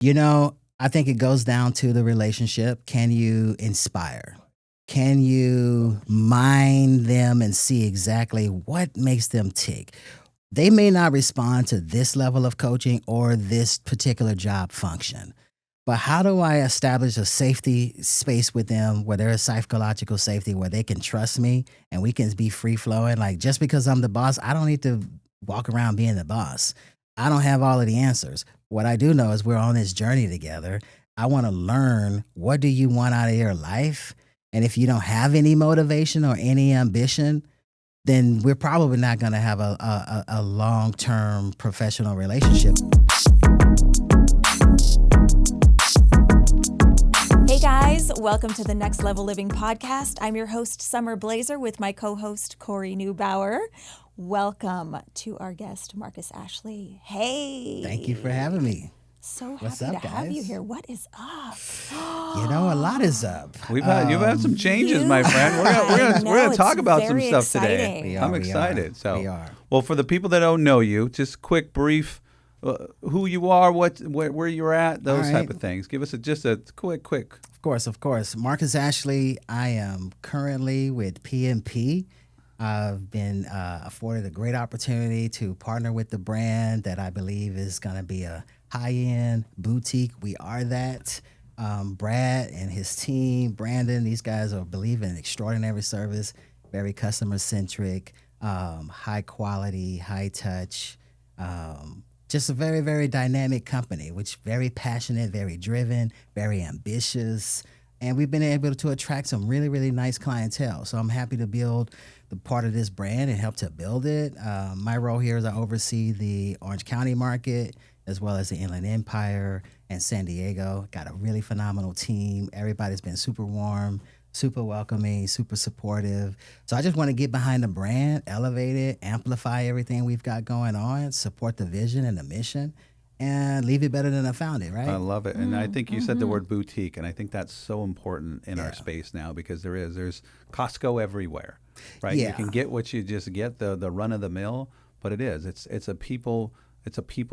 I think it goes down to the relationship. Can you inspire? Can you mind them and see exactly what makes them tick? They may not respond to this level of coaching or this particular job function. But how do I establish a safety space with them where there is psychological safety, where they can trust me and we can be free flowing? Like, just because I'm the boss, I don't need to walk around being the boss. I don't have all of the answers. What I do know is we're on this journey together. I want to learn, what do you want out of your life? And if you don't have any motivation or any ambition, then we're probably not going to have a long-term professional relationship. Hey guys, welcome to the Next Level Living podcast. I'm your host, Summer Blazer, with my co-host, Corey Neubauer. Welcome to our guest, Markus Ashley. Hey. Thank you for having me. So What's happy up, to have guys? you here. What is up? A lot is up. You've had some changes, my friend. We're gonna talk about some stuff exciting. today. I'm excited. We are. Well, for the people that don't know you, just quick, brief, who you are, where you're at, those type of things. Give us just a quick. Of course. Markus Ashley. I am currently with PMP. I've been afforded a great opportunity to partner with the brand that I believe is going to be a high-end boutique. We are that. Brad and his team, Brandon, these guys are believing in extraordinary service, very customer-centric, high quality, high touch, just a very, very dynamic company, which very passionate, very driven, very ambitious. And we've been able to attract some really, really nice clientele. So I'm happy to build the part of this brand and help to build it. My role here is I oversee the Orange County market, as well as the Inland Empire and San Diego. Got a really phenomenal team. Everybody's been super warm, super welcoming, super supportive. So I just want to get behind the brand, elevate it, amplify everything we've got going on, support the vision and the mission, and leave it better than I found it, right? I love it. And I think you said the word boutique, and I think that's so important in our space now, because there's Costco everywhere, right? Yeah. You can get what you just get, the run of the mill, but it's a people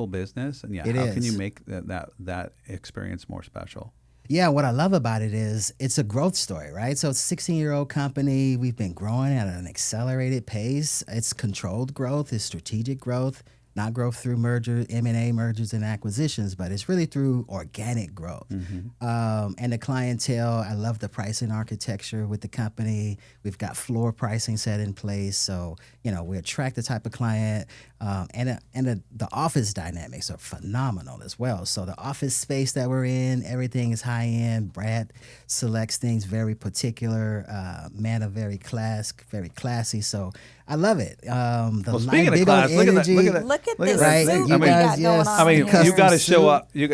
business, and how can you make that experience more special? Yeah, what I love about it is it's a growth story, right? So it's a 16-year-old company. We've been growing at an accelerated pace. It's controlled growth, it's strategic growth, not growth through M&A mergers and acquisitions, but it's really through organic growth. And the clientele, I love the pricing architecture with the company. We've got floor pricing set in place. So, we attract the type of client, and the office dynamics are phenomenal as well. So the office space that we're in, everything is high end. Brad selects things very particular, man of very classy. So I love it. Speaking of class, look at that. Look at this Right? suit You we guys, got going yes. on I mean, here. you got to Custom show up. You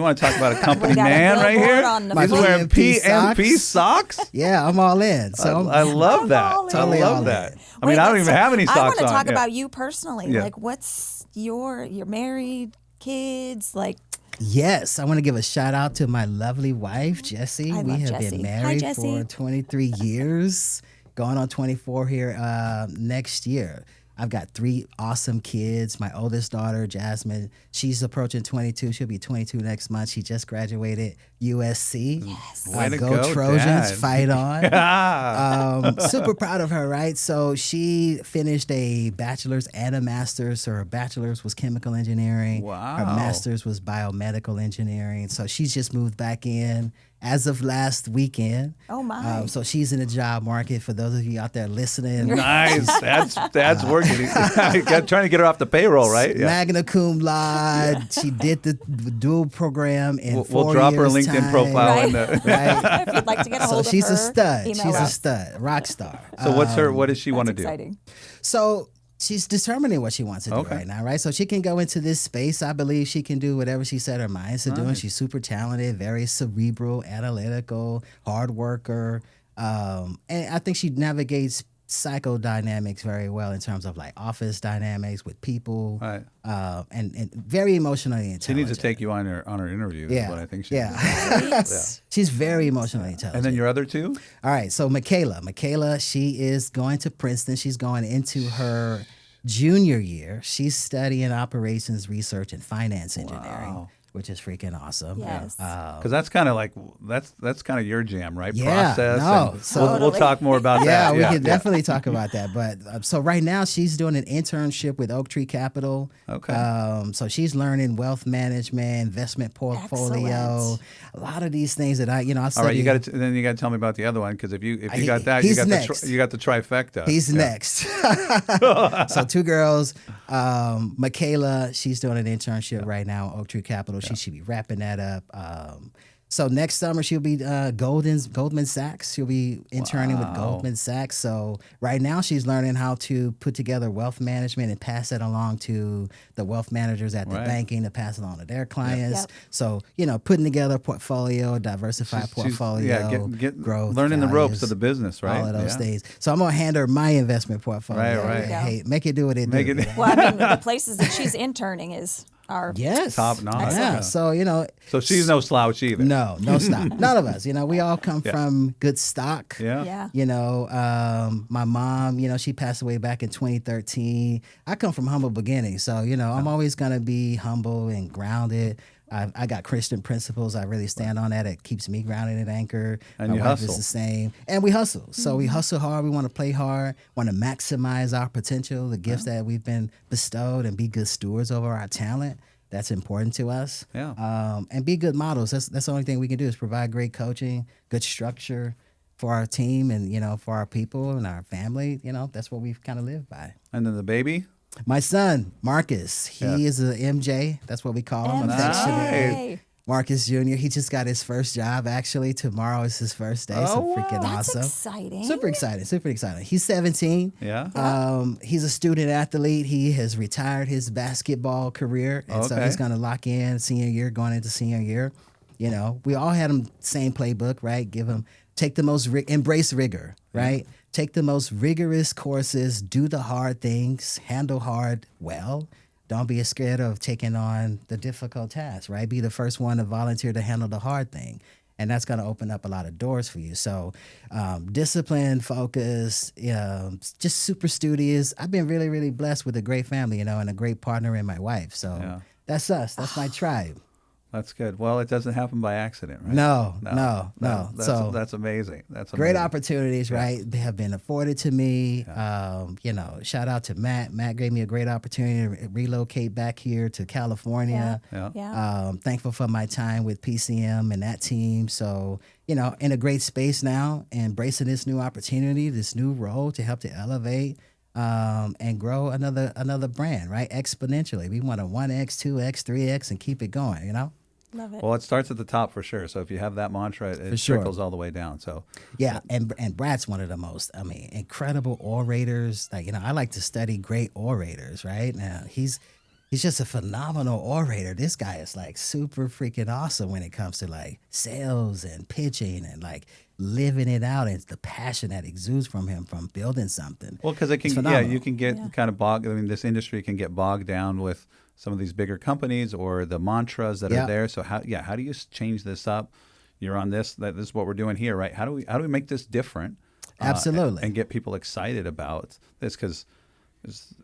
want to talk about a company We got a man right billboard here? on the He's front. wearing PMP socks. Yeah, I'm all in. So I love that. all in. Totally I all love in. that. I mean, I don't even have any socks on. I want to talk Yeah. about you personally. Yeah. Like, what's you're married, kids, like. yes, I want to give a shout out to my lovely wife, Jessie. I We love have Jessie. been Hi, married Jessie. for 23 years, going on 24 here next year. I've got 3 awesome kids. My oldest daughter, Jasmine, she's approaching 22. She'll be 22 next month. She just graduated USC. Yes. Way to Go go, Trojans, Dad. fight on. Super proud of her, right? So she finished a bachelor's and a master's. So her bachelor's was chemical engineering. Wow. Her master's was biomedical engineering. So she's just moved back in as of last weekend. Oh my. So she's in the job market. For those of you out there listening, Nice. That's working. Trying to get her off the payroll, right? Yeah. Magna cum laude. She did the dual program in 4 We'll drop her years' LinkedIn time. profile Right. in the. Right. If you'd like to get a So hold of she's her, a stud. email She's a us. stud, rock star. So what does she want to That's do? exciting. So she's determining what she wants to do Okay. right now, right? So she can go into this space. I believe she can do whatever she set her minds to do. And Nice. she's super talented, very cerebral, analytical, hard worker. And I think she navigates psychodynamics very well in terms of like office dynamics with people, Right. and very emotionally intelligent. She needs to take you on her interview. Yeah. Is what I think she. Yeah. She's very emotionally intelligent. And then your other two? All right, so Michaela, she is going to Princeton. She's going into her junior year. She's studying operations research and finance engineering. Wow. which is freaking awesome. Yes. Because that's kind of like that's kind of your jam, right? Yeah, Process. no, And so- we'll talk more about Yeah, that. we can definitely talk about that. But so right now she's doing an internship with Oak Tree Capital. Okay. So she's learning wealth management, investment portfolio, Excellent. a lot of these things that I All study. right, you got to then you got to tell me about the other one because if you got that, he's you got next. you got the trifecta. He's next. So 2 girls. Michaela, she's doing an internship right now at Oak Tree Capital. She should be wrapping that up. So next summer she'll be Goldman Sachs. She'll be interning with Goldman Sachs. So right now she's learning how to put together wealth management and pass that along to the wealth managers at the banking to pass it on to their clients. Yep. So putting together a portfolio, diversified portfolio, growth, learning the ropes values, of the business, right? all of those things. So I'm gonna hand her my investment portfolio. Right. Hey, make it do what it do. you know? Well, I mean, the places that she's interning are Yes. Top notch. Yeah. So, So she's no slouch either. no stop. None of us. We all come from good stock. Yeah. My mom, she passed away back in 2013. I come from humble beginnings. So, I'm always going to be humble and grounded. I got Christian principles. I really stand on that. It keeps me grounded and anchored. And My you wife hustle. is the same. And we hustle. So we hustle hard. We want to play hard, want to maximize our potential, the gifts that we've been bestowed, and be good stewards over our talent. That's important to us. Yeah. And be good models. That's the only thing we can do is provide great coaching, good structure for our team and, for our people and our family. That's what we've kind of lived by. And then the baby. My son, Marcus, he is a MJ. That's what we call him. MJ. Marcus Jr. He just got his first job, actually. Tomorrow is his first day. So freaking That's awesome. exciting. Super excited. He's 17. Yeah. He's a student athlete. He has retired his basketball career. And so Okay. he's going to lock in senior year, going into senior year. We all had him same playbook, right? Embrace rigor, right? Take the most rigorous courses, do the hard things, handle hard well. Don't be scared of taking on the difficult tasks, right? Be the first one to volunteer to handle the hard thing. And that's going to open up a lot of doors for you. So discipline, focus, just super studious. I've been really, really blessed with a great family, and a great partner in my wife. So that's us. That's my tribe. That's good. Well, it doesn't happen by accident, right? No. That's amazing. That's great amazing. opportunities, right? They have been afforded to me. Shout out to Matt. Matt gave me a great opportunity to relocate back here to California. Yeah. Thankful for my time with PCM and that team. So, in a great space now, embracing this new opportunity, this new role to help to elevate and grow another brand, right? Exponentially. We want to 1X, 2X, 3X and keep it going, Love it. Well, it starts at the top for sure. So if you have that mantra, it trickles all the way down. So yeah, and Brad's one of the most, incredible orators. I like to study great orators, right? Now he's just a phenomenal orator. This guy is super freaking awesome when it comes to sales and pitching and living it out, and it's the passion that exudes from him from building something. well, because it can, you can get kind of bogged. this industry can get bogged down with some of these bigger companies or the mantras that are there. So how do you change this up? You're on this. This is what we're doing here, right? How do we make this different? Absolutely. And get people excited about this because.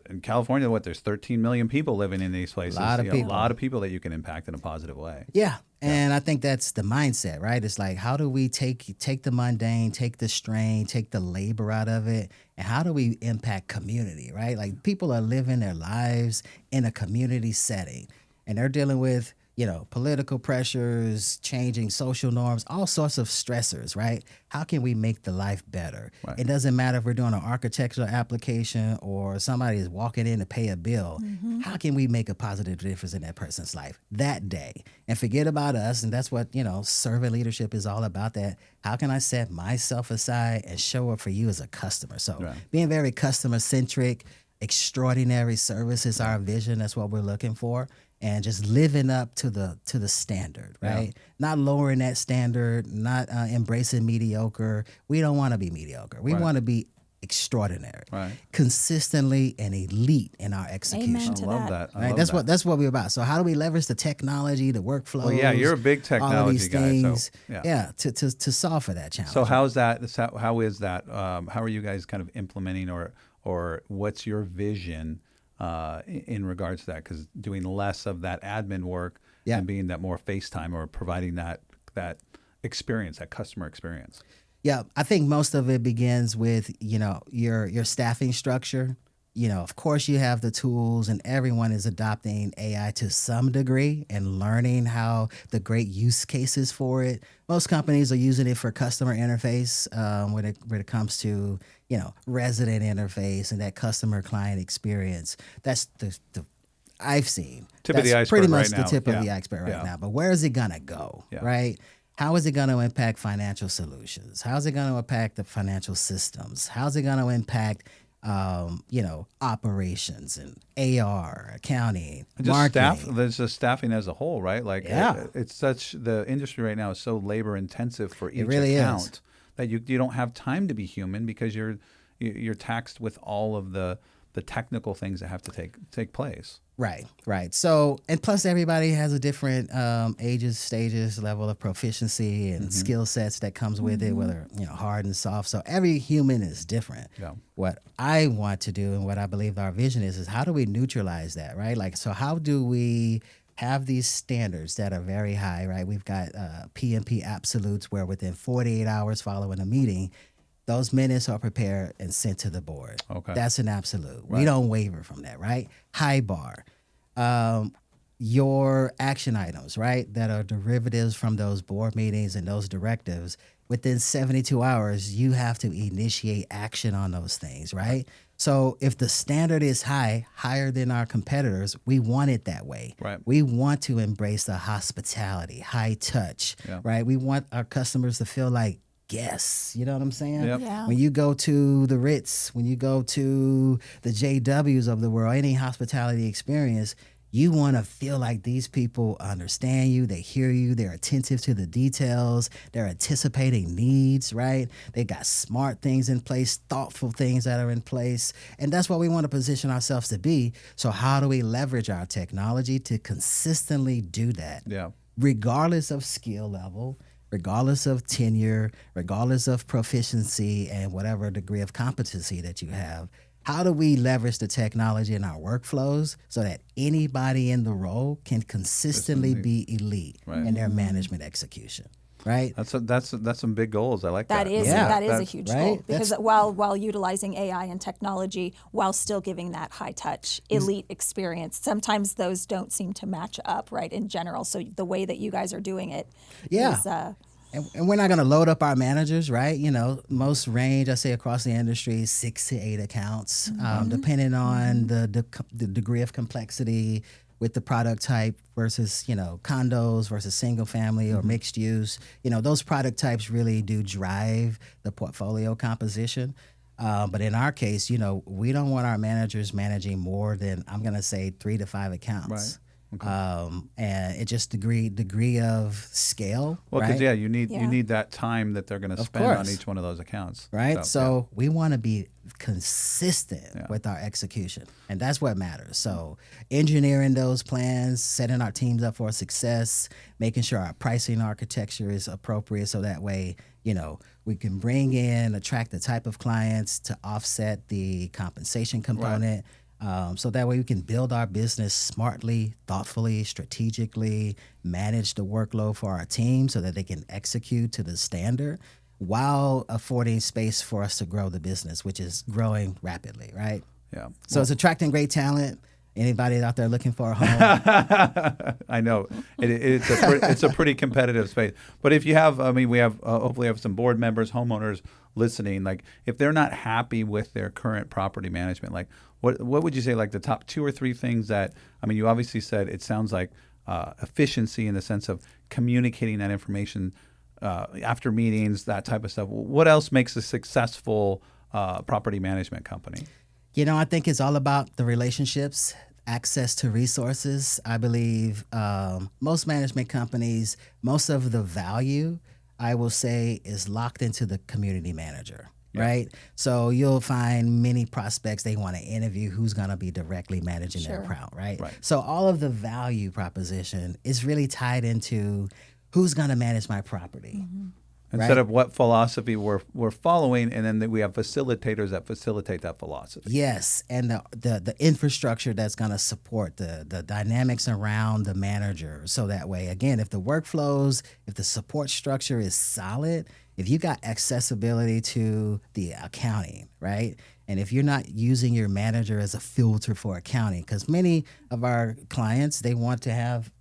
In California, there's 13 million people living in these places. A lot of people that you can impact in a positive way. Yeah. And I think that's the mindset, right? It's how do we take the mundane, take the strain, take the labor out of it, and how do we impact community, right? People are living their lives in a community setting, and they're dealing with, political pressures, changing social norms, all sorts of stressors, right? How can we make the life better? Right. It doesn't matter if we're doing an architectural application or somebody is walking in to pay a bill. Mm-hmm. How can we make a positive difference in that person's life that day? And forget about us. And that's what, servant leadership is all about. That how can I set myself aside and show up for you as a customer? So being very customer centric, extraordinary service is our vision. That's what we're looking for. And just living up to the standard, right? Yeah. Not lowering that standard, not embracing mediocre. We don't want to be mediocre. We want to be extraordinary, consistently and elite in our execution. Amen to I love that. Right? That's what we're about. So how do we leverage the technology, the workflows? Well, yeah, you're a big technology all of these guy. Things, so, to solve for that challenge. So how is that? How are you guys kind of implementing, or what's your vision? In regards to that, because doing less of that admin work Yeah. and being that more FaceTime or providing that experience, that customer experience. Yeah, I think most of it begins with, your staffing structure. Of course you have the tools and everyone is adopting AI to some degree and learning how the great use cases for it. Most companies are using it for customer interface when it comes to, resident interface and that customer client experience. That's the I've seen. Tip of the That's iceberg pretty much right the now. tip of the Yeah. iceberg right Yeah. now. But where is it gonna go? Yeah. Right? How is it going to impact financial solutions? How is it going to impact the financial systems? How's it going to impact, operations and AR, accounting, And just marketing? there's just staffing as a whole, right? Like Yeah. it's such, the industry right now is so labor intensive for each really account is. that you don't have time to be human because you're taxed with all of the technical things that have to take place. Right. So, and plus everybody has a different ages, stages, level of proficiency and skill sets that comes with it, whether, hard and soft. So every human is different. Yeah. What I want to do and what I believe our vision is how do we neutralize that, right? Like, so how do we have these standards that are very high, right? We've got PMP absolutes where within 48 hours following a meeting, those minutes are prepared and sent to the board. Okay. That's an absolute. Right. We don't waver from that, right? High bar. Your action items, right, that are derivatives from those board meetings and those directives, within 72 hours, you have to initiate action on those things, right? So if the standard is higher than our competitors, we want it that way. Right. We want to embrace the hospitality, high touch, right? We want our customers to feel like guests. You know what I'm saying? Yep. Yeah. When you go to the Ritz, when you go to the JWs of the world, any hospitality experience, you want to feel like these people understand you, they hear you, they're attentive to the details, they're anticipating needs, right? They got smart things in place, thoughtful things that are in place. And that's what we want to position ourselves to be. So how do we leverage our technology to consistently do that? Yeah. Regardless of skill level, regardless of tenure, regardless of proficiency and whatever degree of competency that you have, how do we leverage the technology in our workflows so that anybody in the role can consistently be elite in their management execution? Right. That's some big goals. I like that. That is a huge right? goal because while utilizing AI and technology, while still giving that high touch elite experience, sometimes those don't seem to match up, right? In general, so the way that you guys are doing it, is, And we're not going to load up our managers, right? Most range, I say across the industry, 6 to 8 accounts, depending on the degree of complexity with the product type versus, condos versus single family or mixed use. Those product types really do drive the portfolio composition. But in our case, we don't want our managers managing more than, I'm going to say, 3 to 5 accounts. Right. Okay. And it just degree of scale. Well, because right? you need that time that they're going to spend on each one of those accounts. Right. So we want to be consistent with our execution, and that's what matters. So engineering those plans, setting our teams up for success, making sure our pricing architecture is appropriate, so that way, we can attract the type of clients to offset the compensation component. So that way we can build our business smartly, thoughtfully, strategically, manage the workload for our team so that they can execute to the standard while affording space for us to grow the business, which is growing rapidly, right? Yeah. So it's attracting great talent. Anybody out there looking for a home? I know it's a pretty competitive space. But if you have, we have hopefully have some board members, homeowners listening. Like if they're not happy with their current property management, like what would you say, like the top 2 or 3 things that, you obviously said it sounds like efficiency in the sense of communicating that information after meetings, that type of stuff. What else makes a successful property management company? I think it's all about the relationships, access to resources. I believe most management companies, most of the value, I will say, is locked into the community manager, right? So you'll find many prospects, they want to interview who's going to be directly managing their account, right? So all of the value proposition is really tied into who's going to manage my property. Instead of what philosophy we're following, and then we have facilitators that facilitate that philosophy. Yes, and the infrastructure that's going to support the dynamics around the manager. So that way, again, if the workflows, if the support structure is solid, if you got accessibility to the accounting, right? And if you're not using your manager as a filter for accounting, because many of our clients, they want to have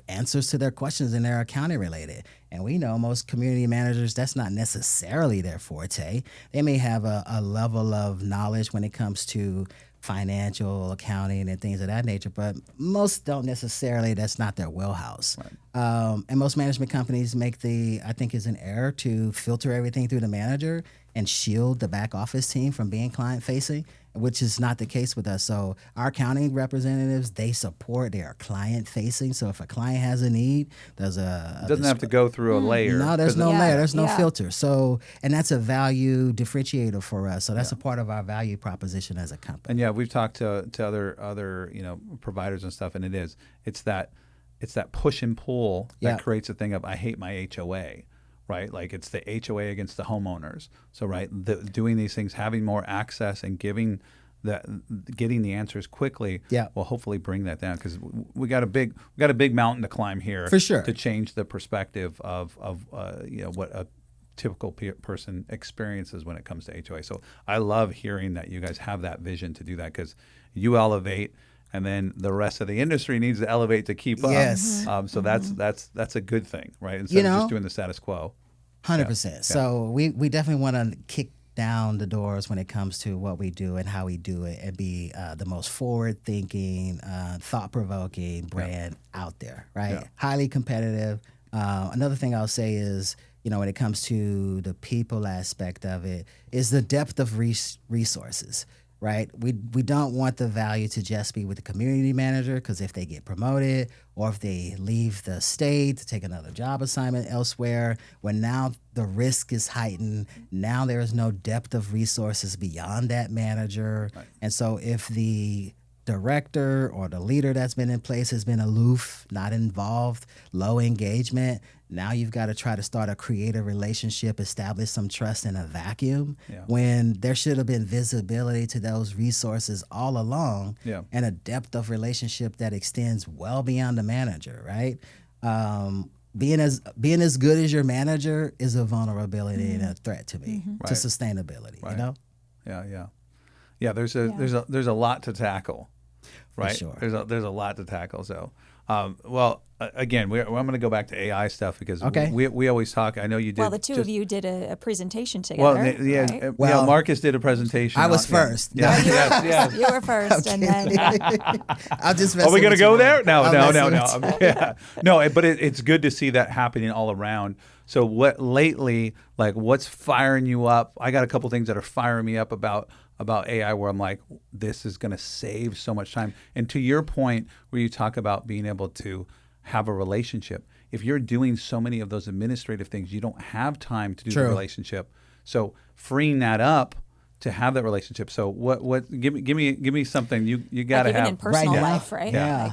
answers to their questions and they're accounting related. And we know most community managers, that's not necessarily their forte. They may have a level of knowledge when it comes to financial accounting and things of that nature, but most don't necessarily, that's not their wheelhouse. Right. And most management companies I think is an error to filter everything through the manager and shield the back office team from being client facing, which is not the case with us. So our accounting representatives, they are client facing. So if a client has a need, it doesn't have to go through a layer. No, there's no layer. There's no filter. So, and that's a value differentiator for us. So that's a part of our value proposition as a company. And we've talked to other providers and stuff, and it's that push and pull that creates a thing of I hate my HOA. Right, like it's the HOA against the homeowners. So, doing these things, having more access, and getting the answers quickly, will hopefully bring that down, because we got a big mountain to climb here for sure to change the perspective of what a typical person experiences when it comes to HOA. So, I love hearing that you guys have that vision to do that, because you elevate. And then the rest of the industry needs to elevate to keep up. Yes. So that's a good thing, right? Instead of just doing the status quo. 100%. Yeah. So we definitely want to kick down the doors when it comes to what we do and how we do it, and be the most forward-thinking, thought-provoking brand out there, right? Yeah. Highly competitive. Another thing I'll say is, when it comes to the people aspect of it, is the depth of resources. Right, we don't want the value to just be with the community manager, because if they get promoted or if they leave the state to take another job assignment elsewhere, when now the risk is heightened, now there is no depth of resources beyond that manager. Right. And so if the director or the leader that's been in place has been aloof, not involved, low engagement, now you've got to try to start a creative relationship, establish some trust in a vacuum, when there should have been visibility to those resources all along, and a depth of relationship that extends well beyond the manager, right? Being as good as your manager is a vulnerability and a threat to me, to sustainability, Yeah, there's a lot to tackle, right? For sure. There's a lot to tackle. So, again, I'm going to go back to AI stuff, because we always talk. I know you did. Well, the two of you did a presentation together. Right? Marcus did a presentation. I was first. Yes. You were first, and then. I'll just. Are we going to go there? No. No, but it's good to see that happening all around. So what lately, like, what's firing you up? I got a couple things that are firing me up about AI, where I'm like, this is going to save so much time. And to your point, where you talk about being able to have a relationship, if you're doing so many of those administrative things, you don't have time to do the relationship. So freeing that up to have that relationship. So what? Give me something you got to have in personal life, right? Yeah.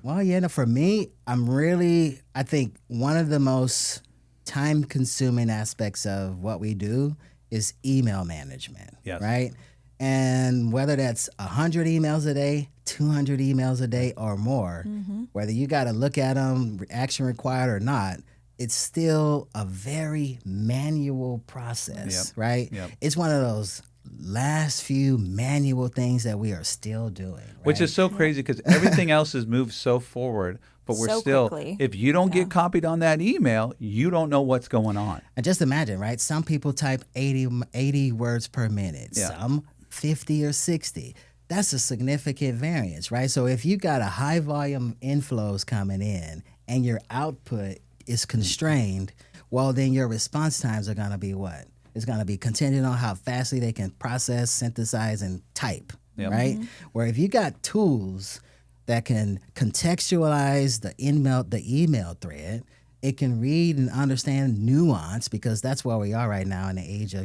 Well, for me, I think one of the most time-consuming aspects of what we do is email management, right? And whether that's 100 emails a day, 200 emails a day or more, whether you got to look at them, action required or not, it's still a very manual process, right? Yep. It's one of those last few manual things that we are still doing. Right? Which is so crazy, because everything else has moved so forward, but we're still, quickly. If you don't get copied on that email, you don't know what's going on. And just imagine, right? Some people type 80 words per minute, some 50 or 60. That's a significant variance, right? So if you got a high volume inflows coming in and your output is constrained, well, then your response times are going to be what? It's going to be contingent on how fastly they can process, synthesize, and type, right? Where if you got tools that can contextualize the email thread, it can read and understand nuance, because that's where we are right now in the age of,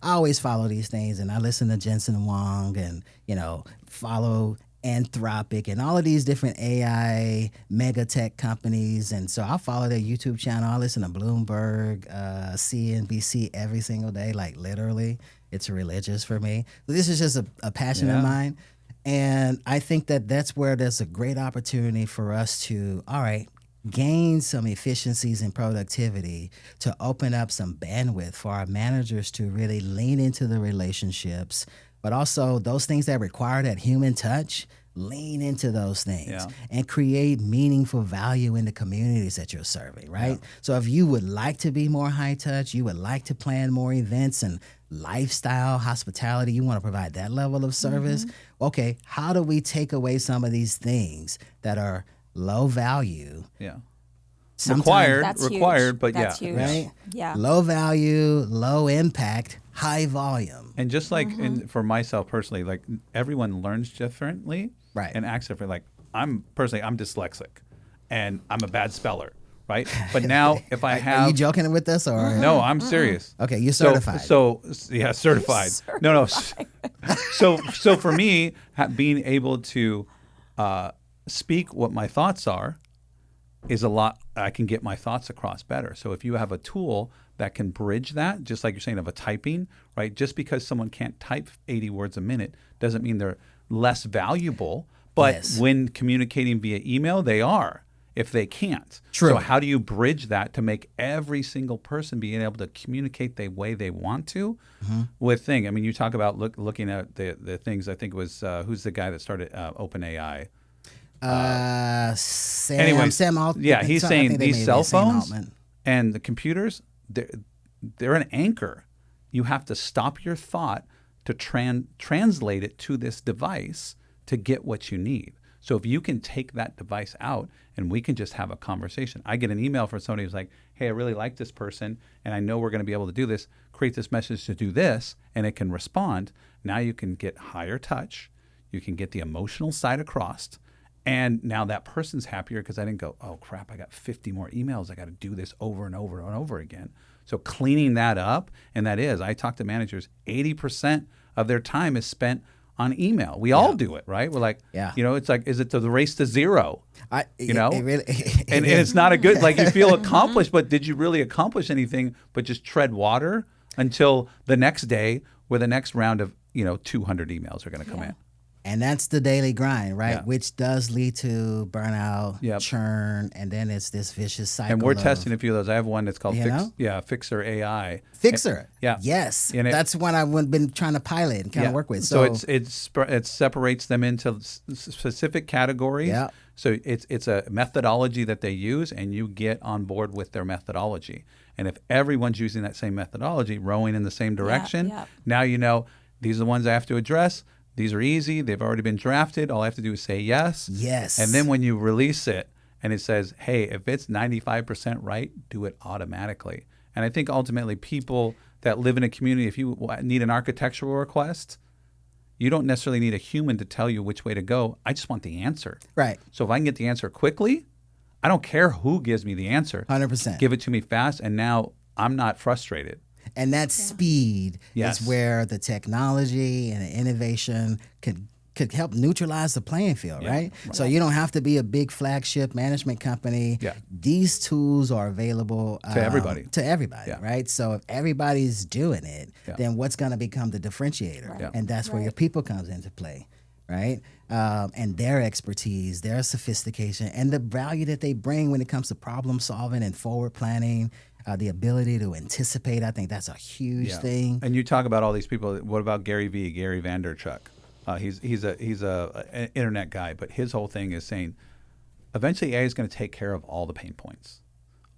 I always follow these things, and I listen to Jensen Wong and, follow Anthropic, and all of these different AI mega tech companies. And so I follow their YouTube channel. I listen to Bloomberg, CNBC every single day, like literally. It's religious for me. This is just a passion of mine. And I think that that's where there's a great opportunity for us to, all right, gain some efficiencies and productivity to open up some bandwidth for our managers to really lean into the relationships, but also those things that require that human touch, lean into those things and create meaningful value in the communities that you're serving, right? So if you would like to be more high touch, you would like to plan more events and lifestyle, hospitality, you want to provide that level of service, okay, how do we take away some of these things that are low value? Required, but That's huge. Right? Yeah. Low value, low impact, high volume. And just like for myself personally, like everyone learns differently Right. and acts different. Like I'm dyslexic and I'm a bad speller, right? But now if I have... Are you joking with us or? No, I'm serious. Okay, you're certified. So yeah, certified. No. So for me, being able to speak what my thoughts are is a lot. I can get my thoughts across better. So if you have a tool that can bridge that, just like you're saying of a typing, right? Just because someone can't type 80 words a minute doesn't mean they're less valuable. But when communicating via email, they are, if they can't. True. So how do you bridge that to make every single person being able to communicate the way they want to with things? I mean, you talk about looking at the things. I think it was, who's the guy that started OpenAI? Sam Altman. Yeah, he's saying these cell phones and the computers, they're an anchor. You have to stop your thought to translate it to this device to get what you need. So if you can take that device out and we can just have a conversation. I get an email from somebody who's like, hey, I really like this person and I know we're going to be able to do this, create this message to do this, and it can respond. Now you can get higher touch. You can get the emotional side across. And now that person's happier because I didn't go, oh, crap, I got 50 more emails. I got to do this over and over and over again. So cleaning that up, and I talk to managers, 80% of their time is spent on email. We all do it, right? We're like, it's like, is it the race to zero? And it's not a good, like you feel accomplished, but did you really accomplish anything but just tread water until the next day where the next round of, 200 emails are going to come in? And that's the daily grind, right? Yeah. Which does lead to burnout, churn, and then it's this vicious cycle. And we're testing a few of those. I have one that's called Fixer AI. Fixer. Yeah. Yes. And that's one I've been trying to pilot and kind of work with. So it separates them into specific categories. Yeah. So it's a methodology that they use, and you get on board with their methodology. And if everyone's using that same methodology, rowing in the same direction, now you know these are the ones I have to address. These are easy. They've already been drafted. All I have to do is say yes. Yes. And then when you release it and it says, hey, if it's 95% right, do it automatically. And I think ultimately people that live in a community, if you need an architectural request, you don't necessarily need a human to tell you which way to go. I just want the answer. Right. So if I can get the answer quickly, I don't care who gives me the answer. 100%. Give it to me fast, and now I'm not frustrated. And that speed is where the technology and the innovation could help neutralize the playing field, right? So you don't have to be a big flagship management company. Yeah. These tools are available to everybody. Right? So if everybody's doing it, then what's going to become the differentiator? Right. And that's where your people comes into play, right? And their expertise, their sophistication, and the value that they bring when it comes to problem solving and forward planning. The ability to anticipate, I think that's a huge thing. And you talk about all these people. What about Gary Vaynerchuk? He's a internet guy, but his whole thing is saying, eventually AI is going to take care of all the pain points.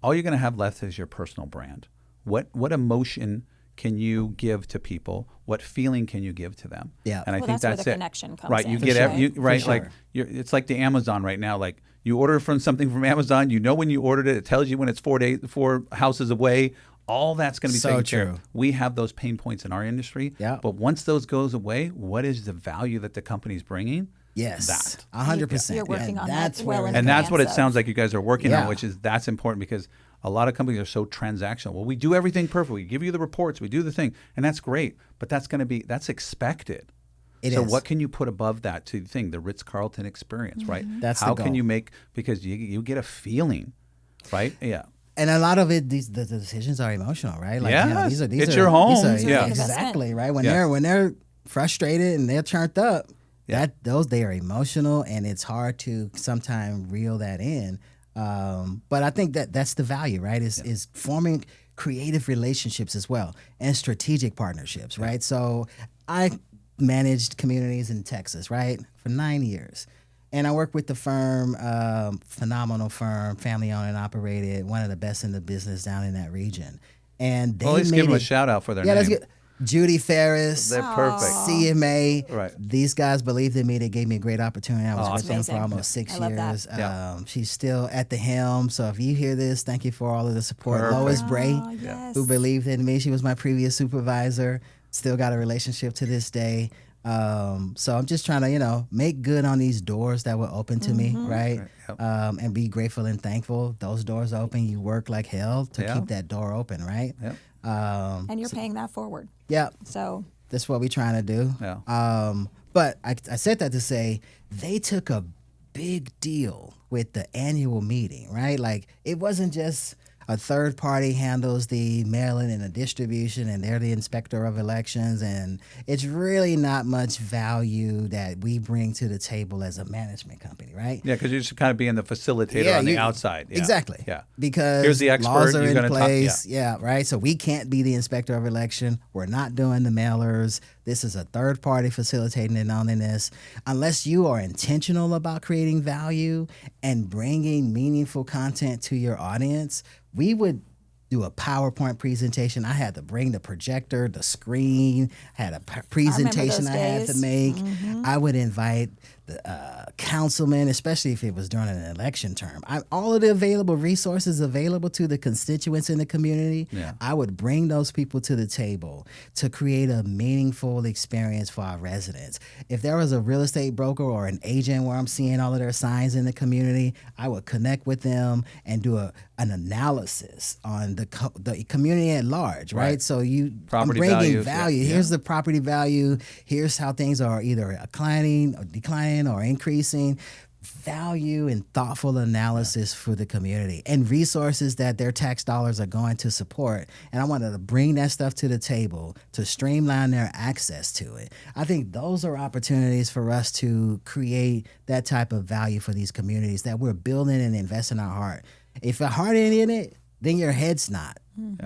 All you're going to have left is your personal brand. What emotion can you give to people? What feeling can you give to them? Yeah, and I think that's where that's the it. connection comes right, in. you For get sure. right, For like sure. it's like the Amazon right now. Like you order something from Amazon, you know when you ordered it. It tells you when it's 4 houses away. All that's going to be So taken care true. of. We have those pain points in our industry. Yeah. But once those goes away, what is the value that the company's bringing? Yes, That. 100%. You're working on that that's well where in And that's what it advance sounds like you guys are working on, Yeah. which is that's important because a lot of companies are so transactional. Well, we do everything perfect. We give you the reports, we do the thing, and that's great. But that's expected. So is. what can you put above that to the thing, the Ritz-Carlton experience, right? That's how the can goal. you make, because you get a feeling, right? Yeah. And a lot of it, the decisions are emotional, right? Like, Yes. these are It's your home. Yeah. exactly right. When Yes. they're frustrated and they're turned up, Yeah. they are emotional, and it's hard to sometimes reel that in. But I think that's the value, right? Is forming creative relationships as well, and strategic partnerships, right? So I managed communities in Texas, right, for 9 years. And I work with the firm, phenomenal firm, family owned and operated, one of the best in the business down in that region. And they Well, let's made give them a it- shout out for their yeah, name. let's get Judy Ferris, They're perfect. CMA. Right. These guys believed in me. They gave me a great opportunity. I was with them for amazing. almost 6 I love that. years. Yeah. She's still at the helm. So if you hear this, thank you for all of the support. Perfect. Lois Bray, Oh, yes. who believed in me. She was my previous supervisor. Still got a relationship to this day. So I'm just trying to, make good on these doors that were open to me, right? Yep. And be grateful and thankful. Those doors open. You work like hell to Yeah. keep that door open, right? Yep. And you're paying that forward. Yeah. So That's what we're trying to do. Yeah. But I said that to say they took a big deal with the annual meeting, right? Like, it wasn't just a third party handles the mailing and the distribution, and they're the inspector of elections, and it's really not much value that we bring to the table as a management company, right? Yeah, because you should kind of be in the facilitator on the outside. Yeah. Exactly. Yeah. Because Here's the expert, laws are you're in gonna talk- place. Yeah, right. So we can't be the inspector of election. We're not doing the mailers. This is a third party facilitating and owning this. Unless you are intentional about creating value and bringing meaningful content to your audience, we would do a PowerPoint presentation. I had to bring the projector, the screen, had a presentation those I had to days. make. I would invite the councilman, especially if it was during an election term. All of the available resources available to the constituents in the community, Yeah. I would bring those people to the table to create a meaningful experience for our residents. If there was a real estate broker or an agent where I'm seeing all of their signs in the community, I would connect with them and do an analysis on the community at large, right? Right. So I'm Property bringing values, value. yeah. Here's the property value. Here's how things are either declining or increasing. Value and thoughtful analysis for the community, and resources that their tax dollars are going to support. And I wanted to bring that stuff to the table to streamline their access to it. I think those are opportunities for us to create that type of value for these communities that we're building and investing our heart. If your heart ain't in it, then your head's not.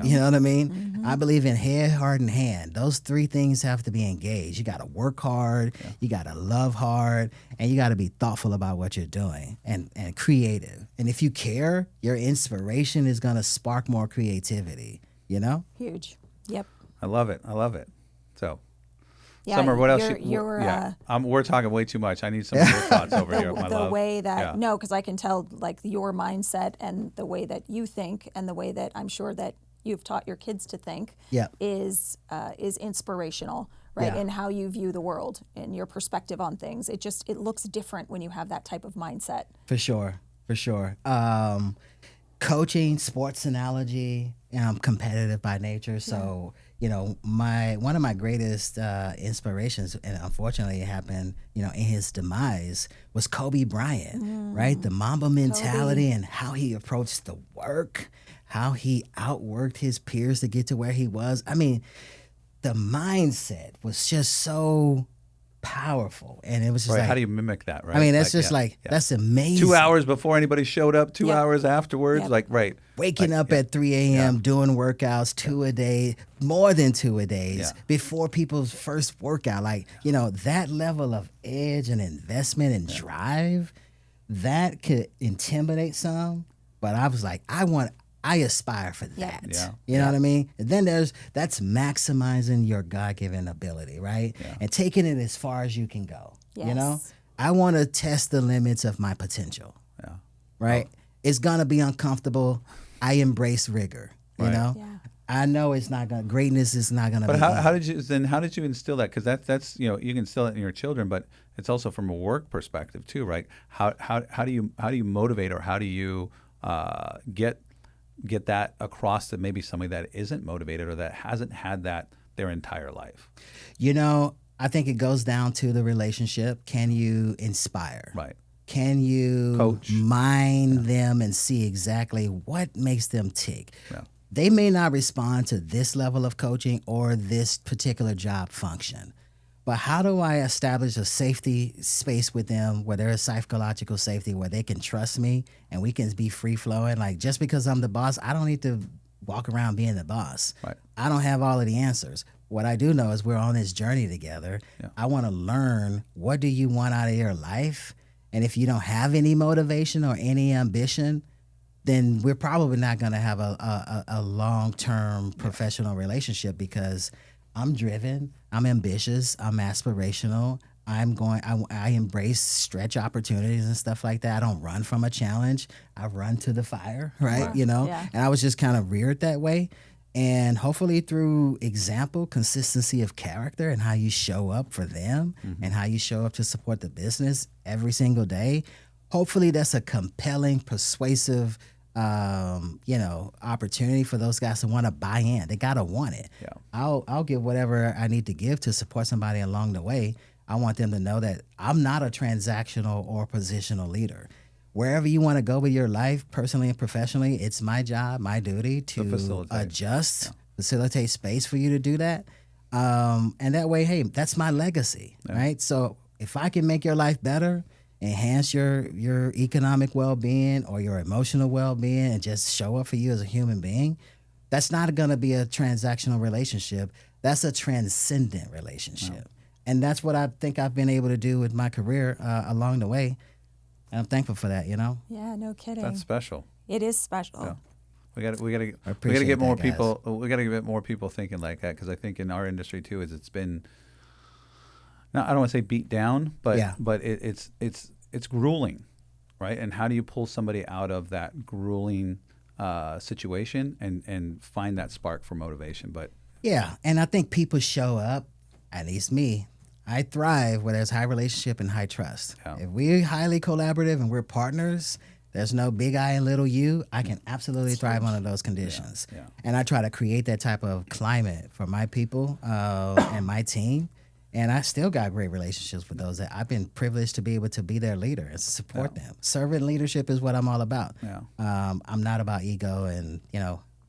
You know what I mean? I believe in head, heart, and hand. Those three things have to be engaged. You got to work hard, you got to love hard, and you got to be thoughtful about what you're doing and creative. And if you care, your inspiration is going to spark more creativity, huge. Yep. I love it. I love it. So, Yeah, Summer, what else? you're, We're talking way too much. I need some of your thoughts over here, my the love. way that Yeah. no, because I can tell like your mindset and the way that you think and the way that I'm sure that you've taught your kids to think Yeah. is inspirational, right? Yeah. And how you view the world and your perspective on things. It looks different when you have that type of mindset. For sure. Coaching, sports analogy, and I'm competitive by nature. So, one of my greatest inspirations, and unfortunately it happened, in his demise, was Kobe Bryant, right? The Mamba mentality and how he approached the work, how he outworked his peers to get to where he was. I mean, the mindset was just so powerful, and it was just Right. like, How do you mimic that, right? I mean, that's that's amazing. 2 hours before anybody showed up, 2 Yep. hours afterwards, Yep. right. Waking up at 3 a.m., doing workouts, 2 a day, more than 2 a days, Yeah. before people's first workout. Like, that level of edge and investment and drive, that could intimidate some. But I was like, I aspire for that. Yeah. You know what I mean? And then that's maximizing your God-given ability, right? Yeah. And taking it as far as you can go. Yes. I want to test the limits of my potential. Yeah. Right? It's gonna be uncomfortable. I embrace rigor. Right. Yeah. I know it's not gonna. Greatness is not gonna. But be how easy. did you instill that? Because that's you can instill it in your children, but it's also from a work perspective too, right? How do you motivate, or how do you get that across to maybe somebody that isn't motivated or that hasn't had that their entire life? I think it goes down to the relationship. Can you inspire? Right. Can you Coach. mind them and see exactly what makes them tick? Yeah. They may not respond to this level of coaching or this particular job function. But how do I establish a safety space with them where there is psychological safety, where they can trust me and we can be free flowing? Like, just because I'm the boss, I don't need to walk around being the boss. Right. I don't have all of the answers. What I do know is we're on this journey together. Yeah. I want to learn, what do you want out of your life? And if you don't have any motivation or any ambition, then we're probably not going to have a long-term professional relationship, because I'm driven, I'm ambitious, I'm aspirational. I embrace stretch opportunities and stuff like that. I don't run from a challenge. I run to the fire, right? Yeah. And I was just kind of reared that way. And hopefully through example, consistency of character and how you show up for them and how you show up to support the business every single day, hopefully that's a compelling, persuasive, opportunity for those guys to want to buy in. They got to want it. Yeah. I'll give whatever I need to give to support somebody along the way. I want them to know that I'm not a transactional or positional leader. Wherever you want to go with your life, personally and professionally, it's my job, my duty to facilitate space for you to do that. And that way, hey, that's my legacy, right? So if I can make your life better, enhance your economic well-being or your emotional well-being, and just show up for you as a human being, that's not going to be a transactional relationship. That's a transcendent relationship. No. And that's what I think I've been able to do with my career along the way. And I'm thankful for that, Yeah, no kidding. That's special. It is special. Yeah. We got to get more people. We got to get more people thinking like that, because I think in our industry too, it's been, now I don't want to say beat down, but it's grueling, right? And how do you pull somebody out of that grueling situation and find that spark for motivation? But yeah, and I think people show up, at least me, I thrive where there's high relationship and high trust. Yeah. If we're highly collaborative and we're partners, there's no big I and little you, I can absolutely thrive under those conditions. Yeah. And I try to create that type of climate for my people and my team. And I still got great relationships with those that I've been privileged to be able to be their leader and support them. Servant leadership is what I'm all about. Yeah. I'm not about ego and,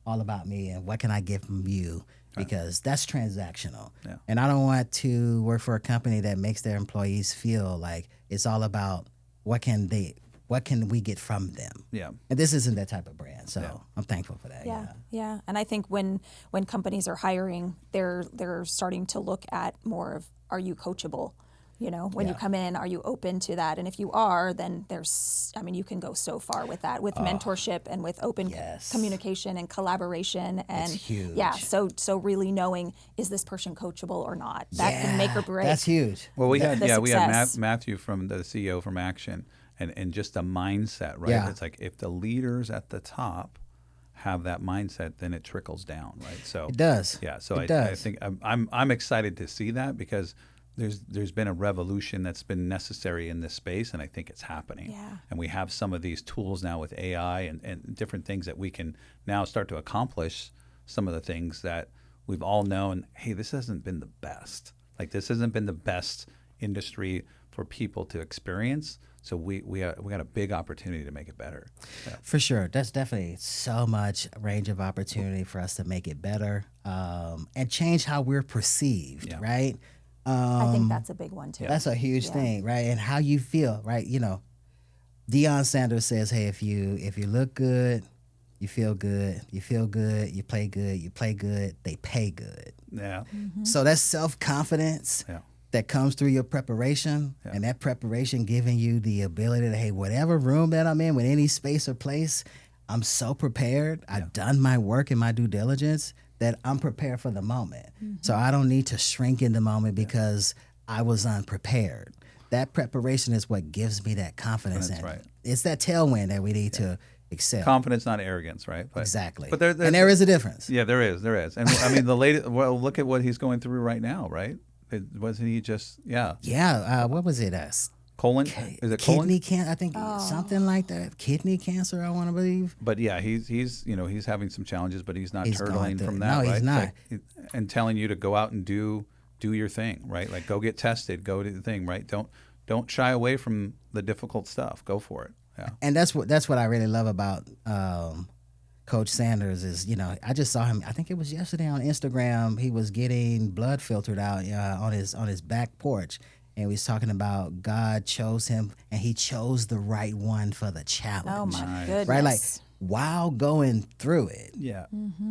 all about me and what can I get from you, because that's transactional. Yeah. And I don't want to work for a company that makes their employees feel like it's all about what can we get from them. Yeah. And this isn't that type of brand. So I'm thankful for that. Yeah. And I think when companies are hiring, they're starting to look at more of, are you coachable? When you come in, are you open to that? And if you are, then you can go so far with that, with mentorship and with open communication and collaboration. And that's huge. Yeah. So really knowing, is this person coachable or not? That can make or break. That's huge. Well, we had Matthew from the CEO from Action, and just a mindset, right? Yeah. It's like if the leaders at the top have that mindset, then it trickles down, right? So it does. Yeah. So I think I'm excited to see that, because there's been a revolution that's been necessary in this space, and I think it's happening. Yeah. And we have some of these tools now with AI and different things that we can now start to accomplish some of the things that we've all known, hey, this hasn't been the best. Like, this hasn't been the best industry for people to experience. So we got a big opportunity to make it better. Yeah. For sure. That's definitely so much range of opportunity for us to make it better and change how we're perceived, right? I think that's a big one too. That's a huge thing, right? And how you feel, right? Deion Sanders says, hey, if you look good, you feel good, you play good, they pay good. Yeah. Mm-hmm. So that's self-confidence that comes through your preparation, and that preparation giving you the ability to, hey, whatever room that I'm in, with any space or place, I'm so prepared. I've done my work and my due diligence that I'm prepared for the moment. Mm-hmm. So I don't need to shrink in the moment because I was unprepared. That preparation is what gives me that confidence. That's right. It's that tailwind that we need to excel. Confidence, not arrogance, right? Exactly. But there is a difference. Yeah, there is. And I mean, the latest, well, look at what he's going through right now, right? Wasn't he just, what was it? Colon? Is it colon? Kidney cancer, I think, something like that. Kidney cancer, I want to believe. But yeah, he's having some challenges, but he's not turtling from that. No, right? he's not. And telling you to go out and do do your thing, right? Like go get tested, go do the thing, right? Don't shy away from the difficult stuff. Go for it. Yeah. And that's what I really love about Coach Sanders is, I just saw him. I think it was yesterday on Instagram. He was getting blood filtered out on his back porch, and he was talking about God chose him, and he chose the right one for the challenge. Oh my goodness! Right, like while going through it, Yeah.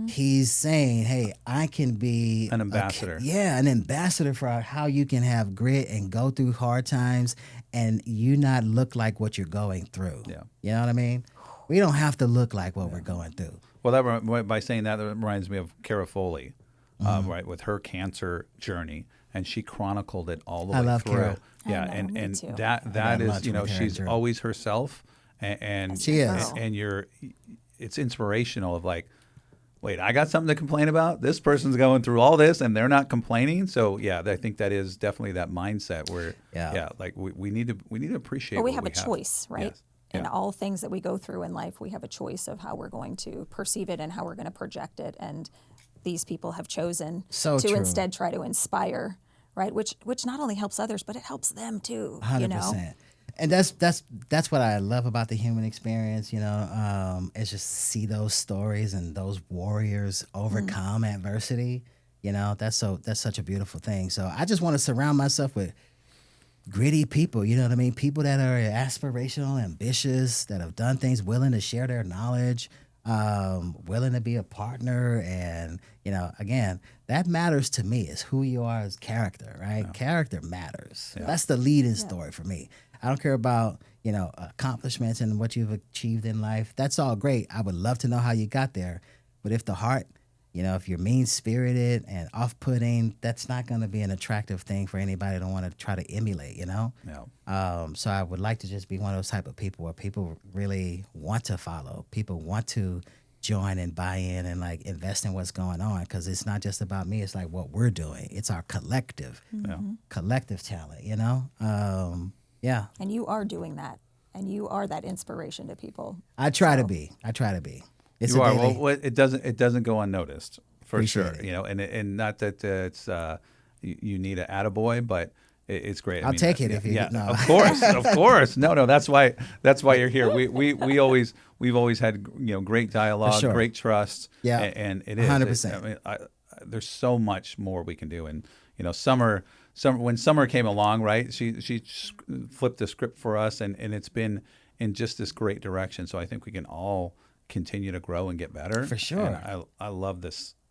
he's saying, "Hey, I can be An ambassador." an ambassador for how you can have grit and go through hard times, and you not look like what you're going through. Yeah. You know what I mean? We don't have to look like what we're going through. Well, by saying that reminds me of Cara Foley, right, with her cancer journey, and she chronicled it all the way love through. Cara. Yeah, I know, me and too. that got is, much with she's her. always herself, and She is. and it's inspirational of like, wait, I got something to complain about. This person's going through all this, and they're not complaining. So yeah, I think that is definitely that mindset where like we need to appreciate. Well, we what have a choice, right? Yes. In Yeah. all things that we go through in life, we have a choice of how we're going to perceive it and how we're going to project it. And these people have chosen So to true. instead try to inspire, right? Which not only helps others, but it helps them too. 100%. And that's what I love about the human experience. Is just see those stories and those warriors overcome adversity. That's such a beautiful thing. So I just want to surround myself with gritty people, you know what I mean? People that are aspirational, ambitious, that have done things, willing to share their knowledge, willing to be a partner. And, again, that matters to me is who you are as character, right? Yeah. Character matters. Yeah. That's the leading story for me. I don't care about, accomplishments and what you've achieved in life. That's all great. I would love to know how you got there. But if the heart, if you're mean-spirited and off-putting, that's not going to be an attractive thing for anybody to want to try to emulate, Yeah. So I would like to just be one of those type of people where people really want to follow. People want to join and buy in and, like, invest in what's going on because it's not just about me. It's like what we're doing. It's our collective talent, Yeah. And you are doing that. And you are that inspiration to people. I try to be. It's you are. daily. Well, it doesn't go unnoticed for Appreciate sure. it. And not that it's you need an attaboy, but it's great. I'll take it if you. No. Of course. No. That's why you're here. We've always had great dialogue, sure. great trust. Yeah, and it is 100%. There's so much more we can do, and Summer. When Summer came along, right? She flipped the script for us, and it's been in just this great direction. So I think we can all continue to grow and get better. For sure. And I love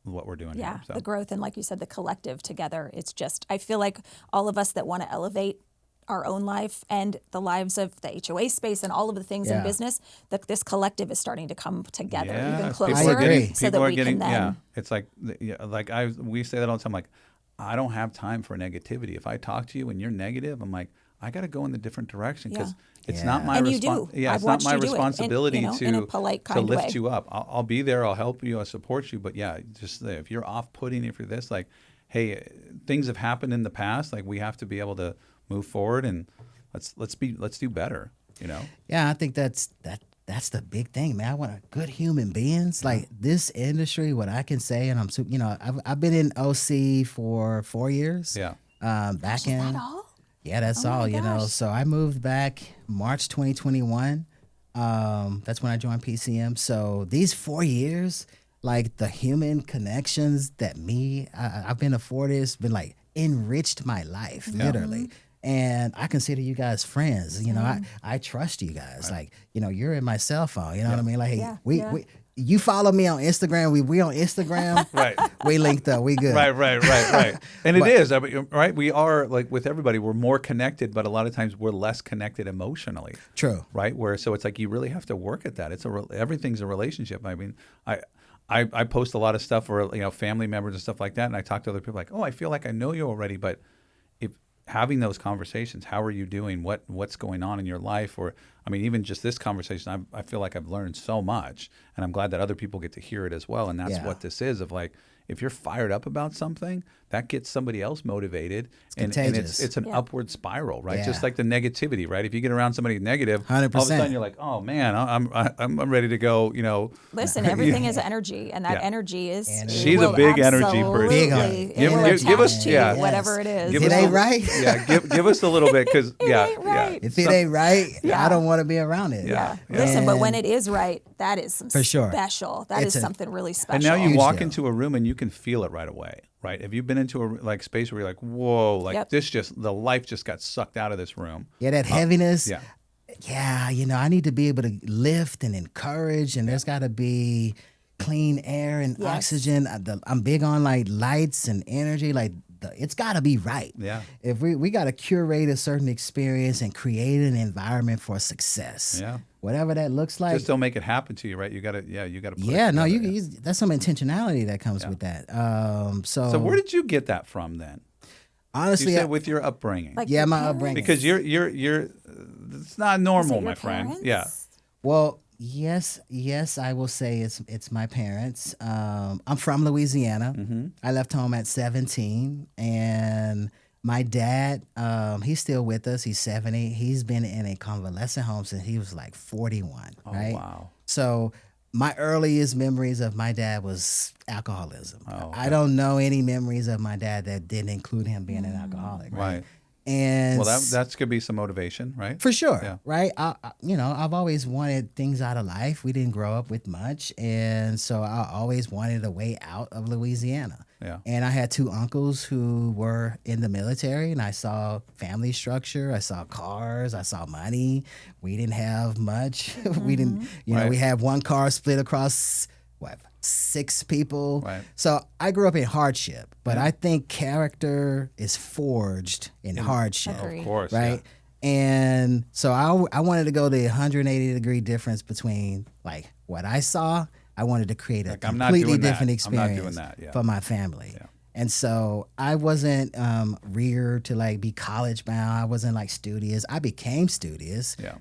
what we're doing here. So. The growth and, like you said, the collective together. It's just, I feel like all of us that want to elevate our own life and the lives of the HOA space and all of the things in business, that this collective is starting to come together even closer. I agree. So that we can then. It's like we say that all the time. Like, I don't have time for negativity. If I talk to you and you're negative, I'm like, I got to go in the different direction because it's not my responsibility. Yeah, it's not my responsibility to lift you up. I'll be there. I'll help you. I'll support you. But yeah, just if you're off-putting, if you're this, like, hey, things have happened in the past. Like, we have to be able to move forward and let's do better. Yeah, I think that's the big thing, man. I want good human beings. Like this industry, what I can say, and I've been in OC for 4 years. Yeah. Is that all? Yeah, that's all, So I moved back March 2021. That's when I joined PCM. So these 4 years, like the human connections that I've been afforded, has been like enriched my life, literally. And I consider you guys friends. I trust you guys. Right. Like, you're in my cell phone. You know what I mean? Like, hey, we you follow me on Instagram. We on Instagram. Right. We linked up. We good. Right. And it is, right? We are, like, with everybody, we're more connected, but a lot of times we're less connected emotionally. True. Right? So it's like you really have to work at that. Everything's a relationship. I mean, I post a lot of stuff for, family members and stuff like that, and I talk to other people like, oh, I feel like I know you already, but having those conversations, how are you doing? What's going on in your life? Or I mean, even just this conversation, I feel like I've learned so much, and I'm glad that other people get to hear it as well. And that's what this is, of like, if you're fired up about something, that gets somebody else motivated, and it's an upward spiral, right? Just like the negativity, right? If you get around somebody negative, 100%. all of a sudden you're like, oh man, I'm ready to go. You know, listen, everything is energy, and that energy is. She's a big energy person. Big on It it. will Give us, attach to you, whatever it is. If it ain't right, give us a little bit, because ain't right. if it ain't right, I don't want to be around it. Yeah. Listen, but when it is right, that is some For sure. special. That is something really special. And now you Huge walk deal. into a room and you can feel it right away, right? Have you been into a like space where you're like, whoa, like the life just got sucked out of this room? Yeah, that heaviness. Yeah. Yeah, I need to be able to lift and encourage, and there's got to be clean air and oxygen. I'm big on like lights and energy. Like it's got to be right. Yeah. If we got to curate a certain experience and create an environment for success. Yeah. Whatever that looks like. Just don't make it happen to you, right? You got to, you got to. Yeah, no, that's some intentionality that comes with that. So where did you get that from then? Honestly, You said with your upbringing, Like yeah, your my parents? upbringing. because you're it's not normal, Is it my your friend. parents? Yeah. Well, yes, I will say it's my parents. I'm from Louisiana. I left home at 17, and my dad, he's still with us. He's 70. He's been in a convalescent home since he was like 41. Oh, right? wow. So my earliest memories of my dad was alcoholism. Oh, okay. I don't know any memories of my dad that didn't include him being an alcoholic. Right. And Well, that's could be some motivation, right? for sure, Yeah. right? I've always wanted things out of life. We didn't grow up with much, and so I always wanted a way out of Louisiana. Yeah. And I had two uncles who were in the military, and I saw family structure. I saw cars. I saw money. We didn't have much. We didn't, Right. we had one car split across 6 people. Right. So I grew up in hardship, but I think character is forged in hardship. Agreed. Of course. Right. And so I wanted to go the 180-degree difference between like what I saw. I wanted to create a Like, I'm not completely doing that. different I'm not experience doing that, yeah. for my family. Yeah. And so I wasn't reared to like be college bound. I wasn't like studious. I became studious. Yeah.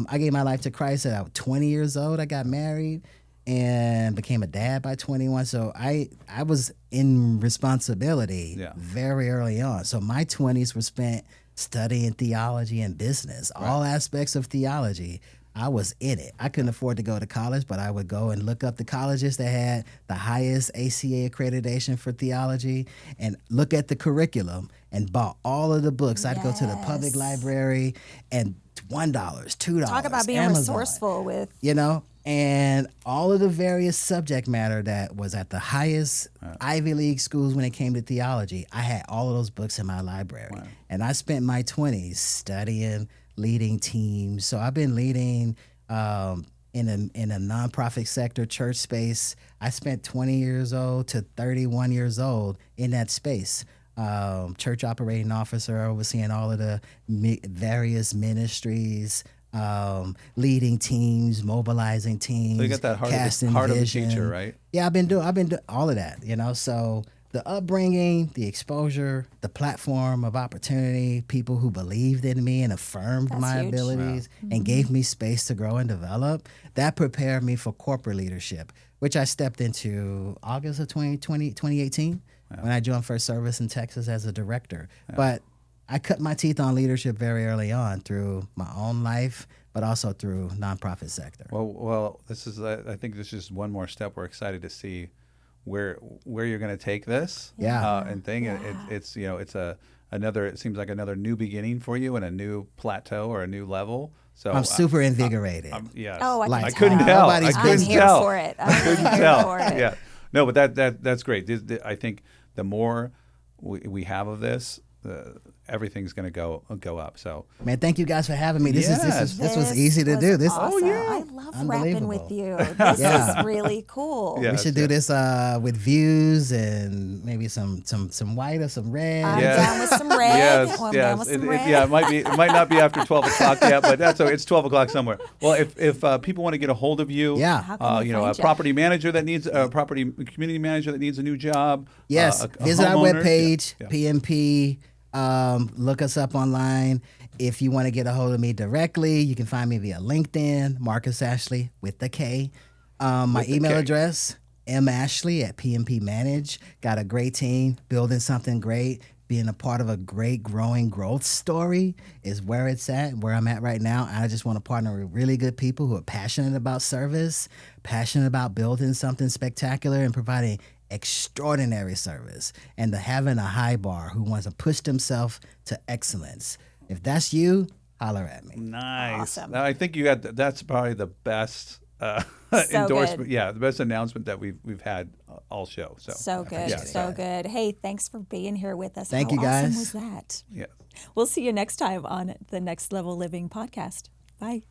I gave my life to Christ at 20 years old. I got married and became a dad by 21. So I was in responsibility very early on. So my 20s were spent studying theology and business, all aspects of theology. I was in it. I couldn't afford to go to college, but I would go and look up the colleges that had the highest ACA accreditation for theology and look at the curriculum and bought all of the books. I'd go to the public library and $1, $2. Talk about being Amazon, resourceful with. and all of the various subject matter that was at the highest Ivy League schools when it came to theology. I had all of those books in my library. Wow. And I spent my 20s studying, leading teams. So I've been leading in a nonprofit sector, church space. I spent 20 years old to 31 years old in that space. Church operating officer, overseeing all of the various ministries, leading teams, mobilizing teams. So you got that heart, casting of the vision. teacher, right? Yeah, I've been doing all of that, So the upbringing, the exposure, the platform of opportunity, people who believed in me and affirmed That's my huge. abilities and gave me space to grow and develop, that prepared me for corporate leadership, which I stepped into August of 2018 when I joined First Service in Texas as a director. But I cut my teeth on leadership very early on through my own life, but also through nonprofit sector. Well, this is. I think this is one more step. We're excited to see where you're going to take this. And thing. It's another. It seems like another new beginning for you and a new plateau or a new level. So I'm super invigorated. Yes. Oh, Like, I couldn't tell. I nobody's couldn't I'm here tell. for it. I couldn't I'm here tell. for it. Yeah. No, but that's great. I think the more we have of this, everything's going to go up. So, Man, thank you guys for having me. This was This easy to was do. This awesome. yeah. I love rapping with you. This Yeah. is really cool. Yeah. we should do this with views and maybe some white or some red. I'm Yeah. down with some red. yes, I'm down with yes. some red. It might not be after 12 o'clock yet, but that's okay. It's 12 o'clock somewhere. Well, if people want to get a hold of you, How can they a find you? property manager that needs a community manager that needs a new job. Yes, a visit our homeowner. webpage, Yeah. PMP. Look us up online. If you want to get a hold of me directly, you can find me via LinkedIn, Markus Ashley with the K. My email address, mashley@PMP Manage. Got a great team, building something great. Being a part of a great growing growth story is where it's at, where I'm at right now. I just want to partner with really good people who are passionate about service, passionate about building something spectacular and providing extraordinary service, and to having a high bar who wants to push themselves to excellence. If that's you, holler at me. Nice. Awesome. I think you got that's probably the best endorsement. good. Yeah, the best announcement that we've had all show. So good. Yeah, So good. Hey, thanks for being here with us. Thank How you, guys. awesome was that? Yeah. We'll see you next time on the Next Level Living podcast. Bye.